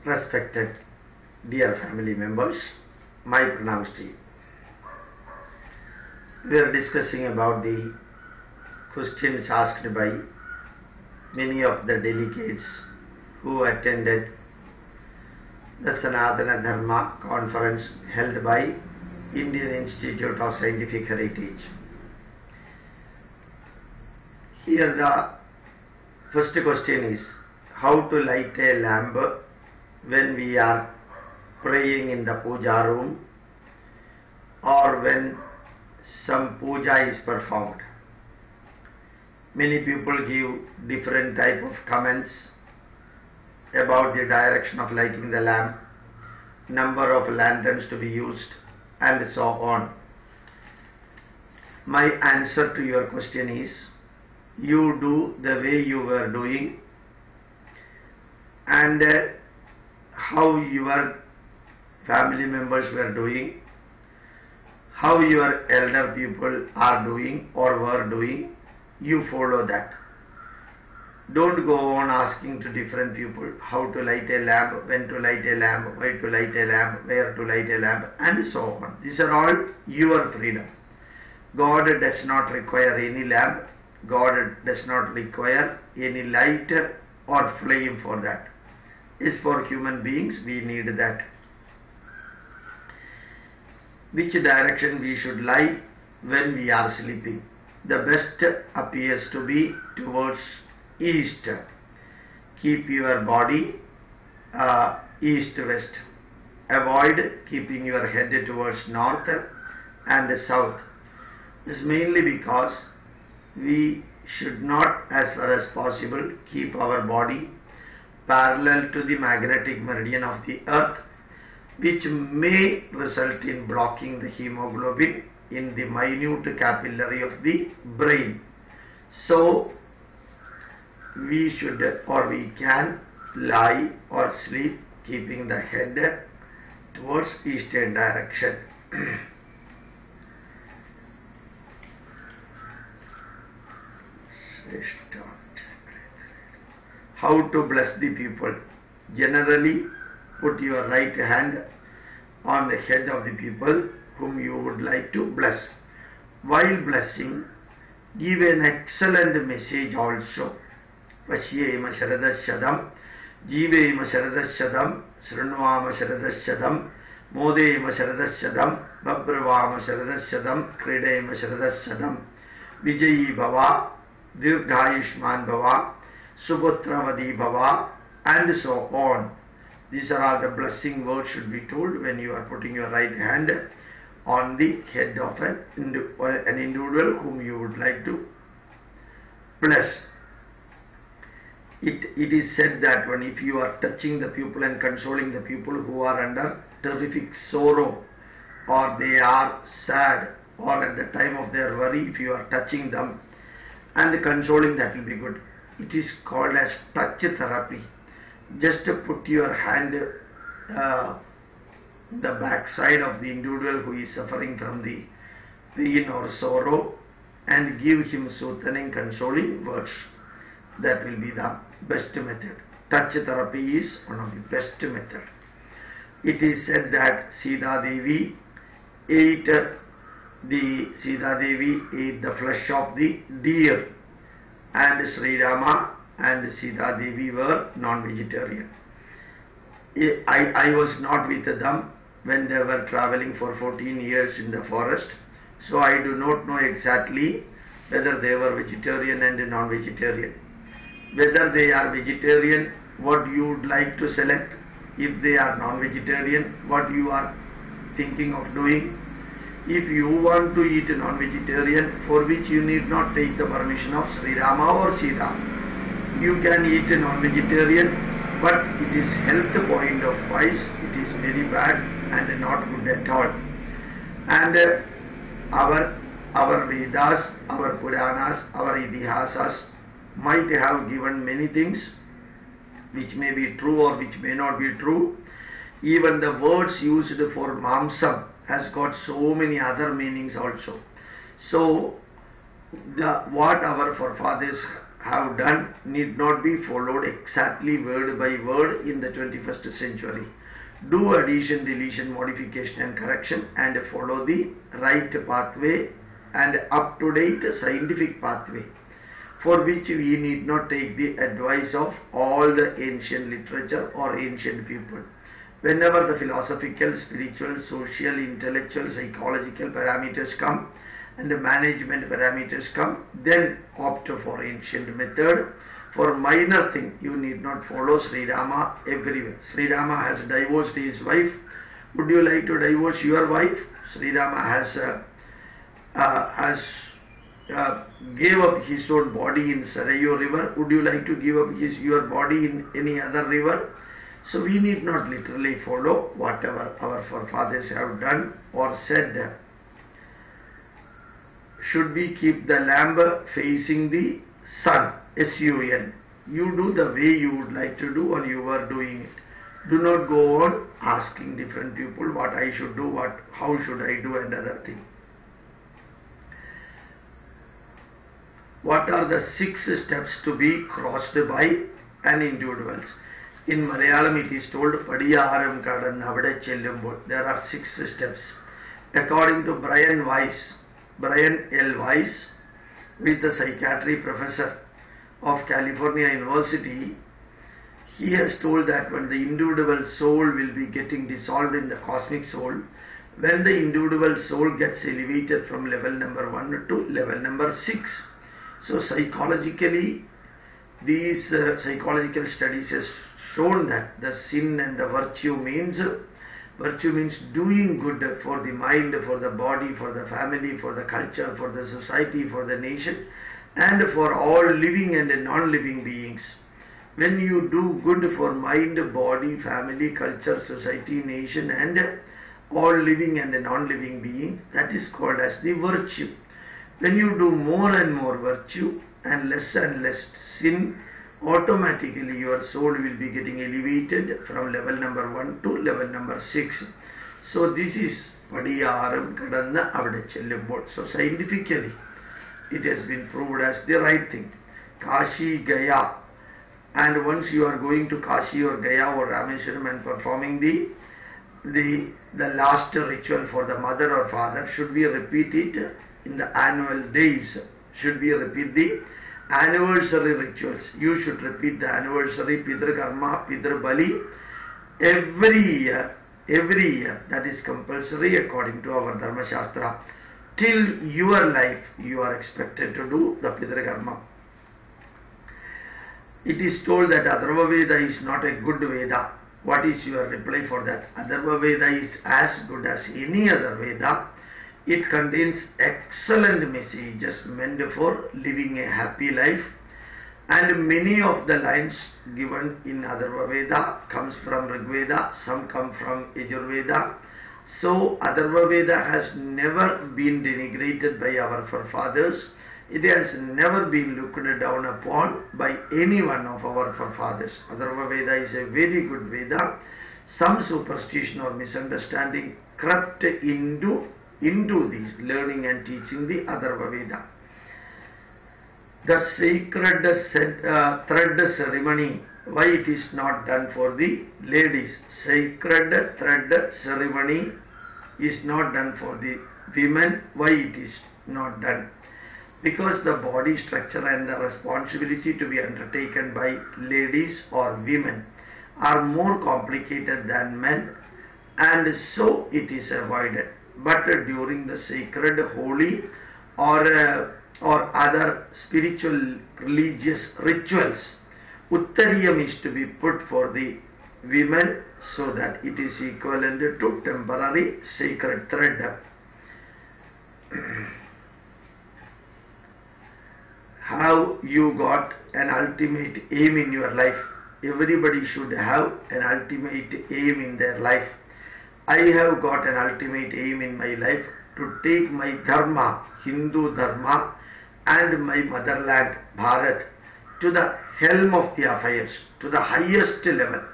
Respected dear family members, my pronouns to you. We are discussing about the questions asked by many of the delegates who attended the Sanatana Dharma conference held by Indian Institute of Scientific Heritage. Here the first question is how to light a lamp when we are praying in the puja room or when some puja is performed. Many people give different type of comments about the direction of lighting the lamp, number of lanterns to be used, and so on. My answer to your question is, you do the way you were doing and how your family members were doing, how your elder people are doing or were doing, you follow that. Don't go on asking to different people how to light a lamp, when to light a lamp, why to light a lamp, where to light a lamp, and so on. These are all your freedom. God does not require any lamp. God does not require any light or flame for that. It's for human beings, we need that. Which direction we should lie when we are sleeping? The best appears to be towards east. Keep your body east-west. Avoid keeping your head towards north and south. This is mainly because we should not, as far as possible, keep our body parallel to the magnetic meridian of the earth, which may result in blocking the hemoglobin in the minute capillary of the brain. So we should or we can lie or sleep keeping the head towards eastern direction. How to bless the people? Generally, put your right hand on the head of the people whom you would like to bless. While blessing, give an excellent message also. Vashyema sharadashadam, jivema sharadashadam, srunvama sharadashadam, modema sharadashadam, babravama sharadashadam, kridema sharadashadam, vijayi bhava, dirghayushman bhava, subutravadi bhava, and so on. These are all the blessing words should be told when you are putting your right hand on the head of an individual whom you would like to bless. It is said that when if you are touching the people and consoling the people who are under terrific sorrow or they are sad or at the time of their worry, if you are touching them and consoling, that will be good. It is called as touch therapy. Just to put your hand the backside of the individual who is suffering from the pain or sorrow and give him soothing, consoling words. That will be the best method. Touch therapy is one of the best method. It is said that Sita Devi ate the flesh of the deer, and Sri Rama and Sita Devi were non-vegetarian. I was not with them when they were traveling for 14 years in the forest, so I do not know exactly whether they were vegetarian and non-vegetarian. Whether they are vegetarian, what you would like to select. If they are non-vegetarian, what you are thinking of doing. If you want to eat non-vegetarian, for which you need not take the permission of Sri Rama or Sita. You can eat non-vegetarian, but it is health point of wise, it is very bad and not good at all. And our Vedas, our Puranas, our Itihasas might have given many things which may be true or which may not be true. Even the words used for mamsam has got so many other meanings also. So what our forefathers have done need not be followed exactly word by word in the 21st century. Do addition, deletion, modification and correction and follow the right pathway and up-to-date scientific pathway, for which we need not take the advice of all the ancient literature or ancient people. Whenever the philosophical, spiritual, social, intellectual, psychological parameters come and the management parameters come, then opt for ancient method. For minor thing, you need not follow Sri Rama everywhere. Sri Rama has divorced his wife. Would you like to divorce your wife? Sri Rama gave up his own body in Sarayu river. Would you like to give up your body in any other river? So we need not literally follow whatever our forefathers have done or said. Should we keep the lamp facing the sun? S-U-N. You do the way you would like to do and you are doing it. Do not go on asking different people what I should do, how should I do and other thing. What are the 6 steps to be crossed by an individual? In Malayalam it is told, Padiyaram Kadan Avade Chellumbol. There are 6 steps. According to Brian L. Weiss, who is the psychiatry professor of California University, he has told that when the individual soul will be getting dissolved in the cosmic soul, when the individual soul gets elevated from level number 1 to level number 6. So psychologically, these psychological studies has shown that the sin and the virtue means doing good for the mind, for the body, for the family, for the culture, for the society, for the nation, and for all living and non-living beings. When you do good for mind, body, family, culture, society, nation and all living and non-living beings, that is called as the virtue. When you do more and more virtue and less sin, automatically your soul will be getting elevated from level number 1 to level number 6. So this is Padiyaram Kadanna Avade Chellumbol. So scientifically it has been proved as the right thing. Kashi, Gaya, and once you are going to Kashi or Gaya or Rameshwaram and performing the last ritual for the mother or father, should we repeat it in the annual days? Should we repeat the anniversary rituals? You should repeat the anniversary Pidra Karma, Pidra Bali every year. That is compulsory according to our Dharma Shastra. Till your life you are expected to do the Pidra Karma. It is told that Atharva Veda is not a good Veda. What is your reply for that? Atharva Veda is as good as any other Veda. It contains excellent messages meant for living a happy life, and many of the lines given in Atharva Veda comes from Rig Veda, some come from Yajur Veda. So Atharva Veda has never been denigrated by our forefathers. It has never been looked down upon by any one of our forefathers. Atharva Veda is a very good Veda. Some superstition or misunderstanding crept into this learning and teaching the Atharva Veda. The sacred thread ceremony, why it is not done for the ladies? Sacred thread ceremony is not done for the women. Why it is not done? Because the body structure and the responsibility to be undertaken by ladies or women are more complicated than men, and so it is avoided. But during the sacred, holy or other spiritual religious rituals, Uttariyam is to be put for the women so that it is equivalent to temporary sacred thread. Have you got an ultimate aim in your life? Everybody should have an ultimate aim in their life. I have got an ultimate aim in my life to take my dharma, Hindu dharma, and my motherland, Bharat, to the helm of the affairs, to the highest level.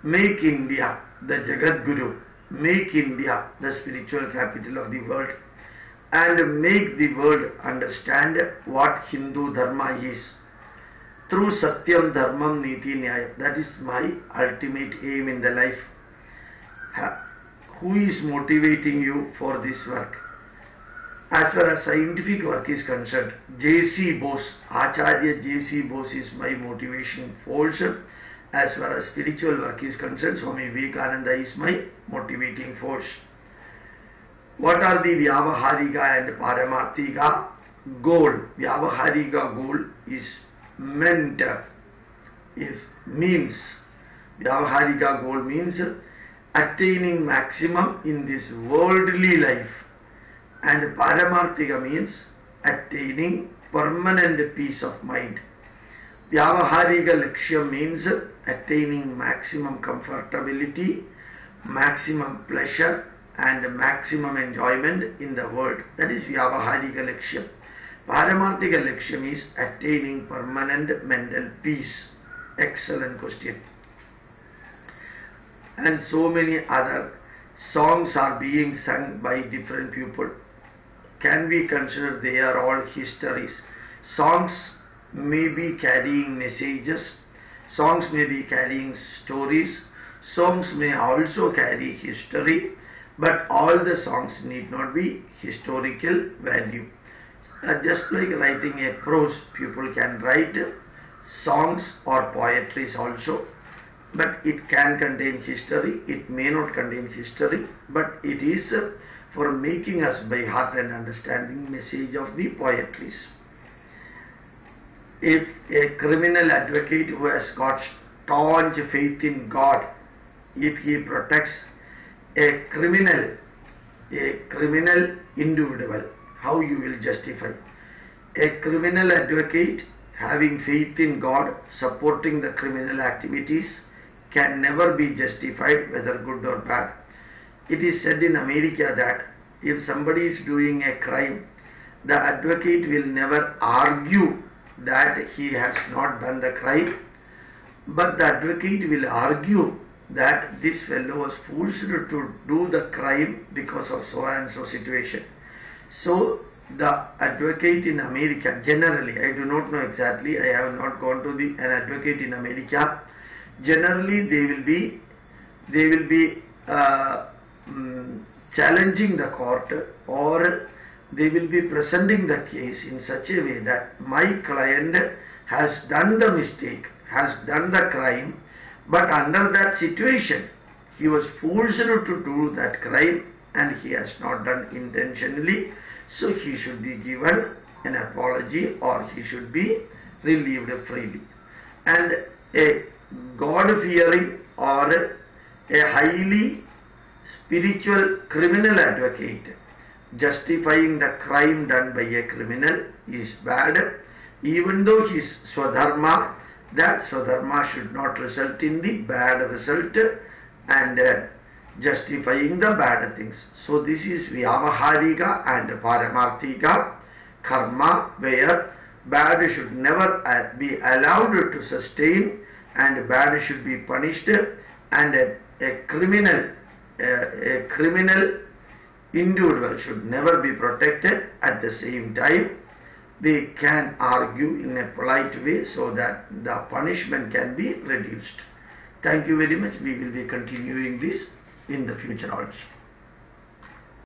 Make India the Jagat Guru, make India the spiritual capital of the world, and make the world understand what Hindu dharma is. through Satyam, Dharmam, Niti, Nyaya. That is my ultimate aim in the life. Who is motivating you for this work? As far as scientific work is concerned, J.C. Bose, Acharya J.C. Bose is my motivation force. As far as spiritual work is concerned, Swami Vivekananda is my motivating force. What are the Vyavaharika and Paramarthika goal? Vyavaharika goal is means. Vyavaharika goal means attaining maximum in this worldly life, and Paramarthika means attaining permanent peace of mind. Vyavaharika Lakshya means attaining maximum comfortability, maximum pleasure and maximum enjoyment in the world. That is Vyavaharika Lakshya. Paramarthika Lakshya means attaining permanent mental peace. Excellent question. And so many other songs are being sung by different people. Can we consider they are all histories? Songs may be carrying messages, songs may be carrying stories, songs may also carry history, but all the songs need not be historical value. Just like writing a prose, people can write songs or poetries also, but it can contain history, it may not contain history, but it is for making us by heart and understanding message of the poetries. If a criminal advocate who has got staunch faith in God, if he protects a criminal individual, how you will justify? A criminal advocate having faith in God, supporting the criminal activities, can never be justified whether good or bad. It is said in America that if somebody is doing a crime, the advocate will never argue that he has not done the crime, but the advocate will argue that this fellow was forced to do the crime because of so and so situation. So the advocate in America, generally, I do not know exactly, I have not gone to an advocate in America, generally they will be challenging the court, or they will be presenting the case in such a way that my client has done the mistake, has done the crime, but under that situation he was forced to do that crime and he has not done intentionally, so he should be given an apology or he should be relieved freely. And a God-fearing or a highly spiritual criminal advocate justifying the crime done by a criminal is bad, even though his swadharma, that swadharma should not result in the bad result and justifying the bad things. So this is Vyavaharika and Paramarthika karma, where bad should never be allowed to sustain and bad should be punished, and a criminal individual should never be protected. At the same time, they can argue in a polite way so that the punishment can be reduced. Thank you very much. We will be continuing this in the future also.